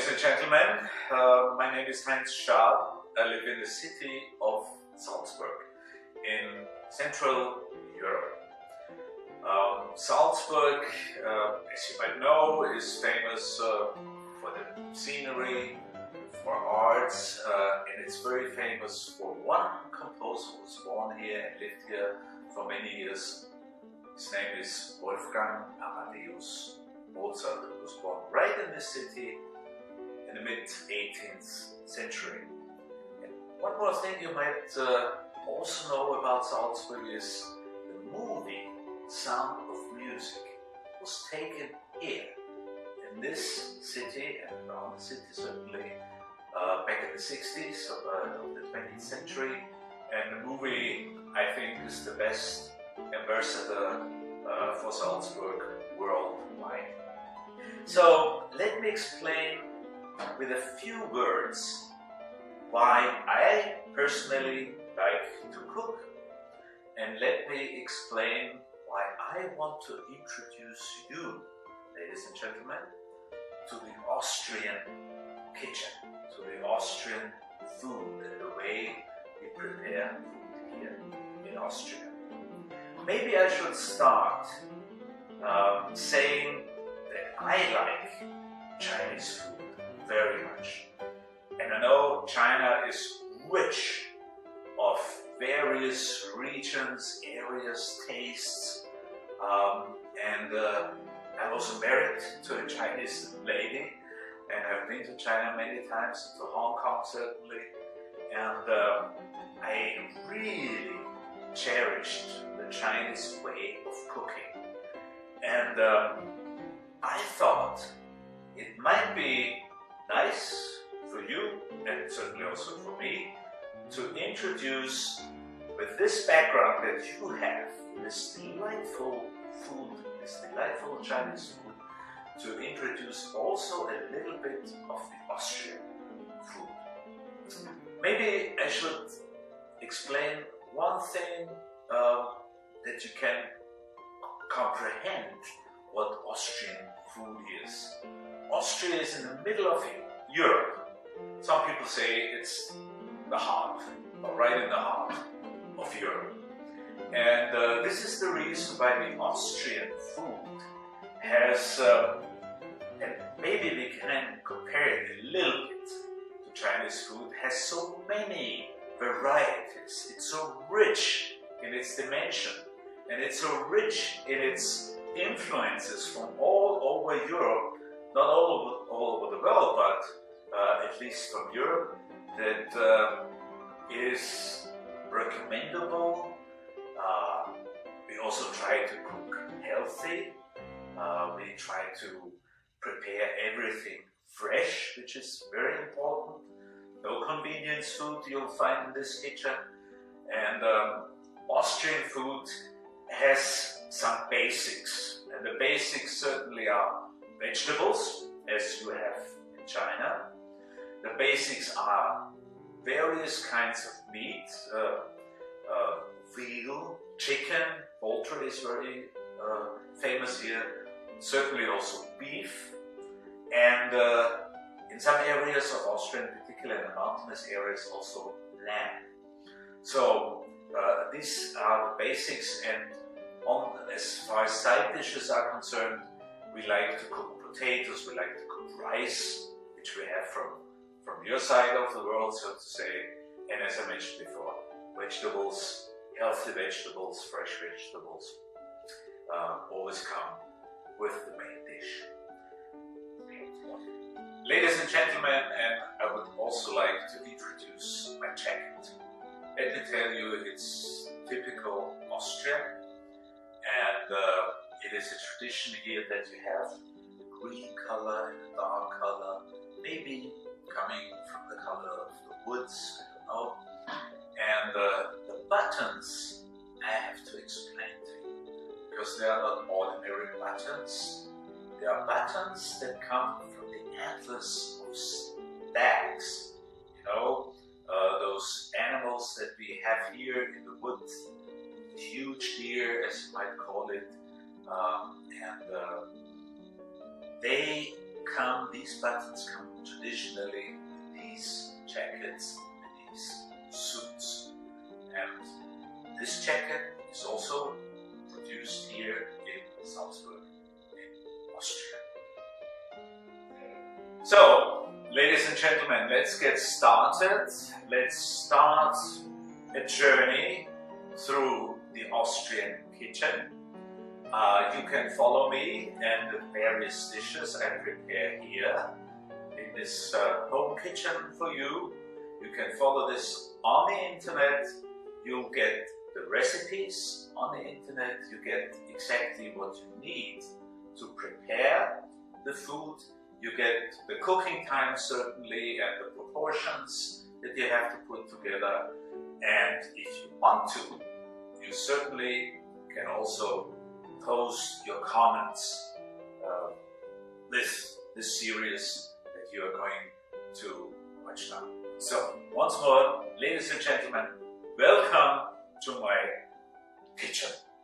Ladies and gentlemen, my name is Schaden. I live in the city of Salzburg in Central Europe. Salzburg, as you might know, is famous for the scenery, for arts, and it's very famous for one composer who was born here and lived here for many years. His name is Wolfgang Amadeus Mozart, who was born right in this city in the mid-18th century. And one more thing you might also know about Salzburg is the movie Sound of Music was taken here in this city and around the city certainly back in the 60s of the 20th century. And the movie, I think, is the best ambassador for Salzburg worldwide. So let me explain with a few words why I personally like to cook, and let me explain why I want to introduce you, ladies and gentlemen, to the Austrian kitchen, to the Austrian food and the way we prepare food here in Austria. Maybe I should start saying that I like Chinese food very much. And I know China is rich of various regions, areas, tastes, and I'm also married to a Chinese lady, and I've been to China many times, to Hong Kong certainly, and I really cherished the Chinese way of cooking. And I thought it might be nice for you, and certainly also for me, to introduce, with this background that you have, this delightful food, this delightful Chinese food, to introduce also a little bit of the Austrian food. Maybe I should explain one thing that you can comprehend what Austrian food is. Austria is in the middle of Europe. Some people say it's the heart, or right in the heart of Europe. And this is the reason why the Austrian food has, and maybe we can compare it a little bit to Chinese food, has so many varieties. It's so rich in its dimension, and it's so rich in its influences from all over Europe, not all over the world, but at least from Europe, that is recommendable. We also try to cook healthy. We try to prepare everything fresh, which is very important. No convenience food you'll find in this kitchen. And Austrian food has some basics. And the basics certainly are vegetables, as you have in China. The basics are various kinds of meat, veal, chicken, poultry is very famous here, certainly also beef, and in some areas of Austria, in particular in the mountainous areas, also lamb. So these are the basics, and as far as side dishes are concerned, we like to cook potatoes, we like to cook rice, which we have from your side of the world, so to say, and as I mentioned before, vegetables, healthy vegetables, fresh vegetables, always come with the main dish. Ladies and gentlemen, and I would also like to introduce my jacket. Let me tell you, it's typical Austrian, and it is a tradition here that you have the green color and the dark color, maybe coming from the color of the woods, I don't know. And the buttons I have to explain to you, because they are not ordinary buttons. They are buttons that come from the antlers of stags. You know, those animals that we have here in the woods, huge deer, as you might call it, and they these buttons come traditionally in these jackets and these suits. And this jacket is also produced here in Salzburg, in Austria. So, ladies and gentlemen, let's get started. Let's start a journey through the Austrian kitchen. You can follow me and the various dishes I prepare here in this home kitchen for you. You can follow this on the internet. You'll get the recipes on the internet. You get exactly what you need to prepare the food. You get the cooking time certainly and the proportions that you have to put together. And if you want to, you certainly can also post your comments with the series that you are going to watch now. So, once more, ladies and gentlemen, welcome to my kitchen.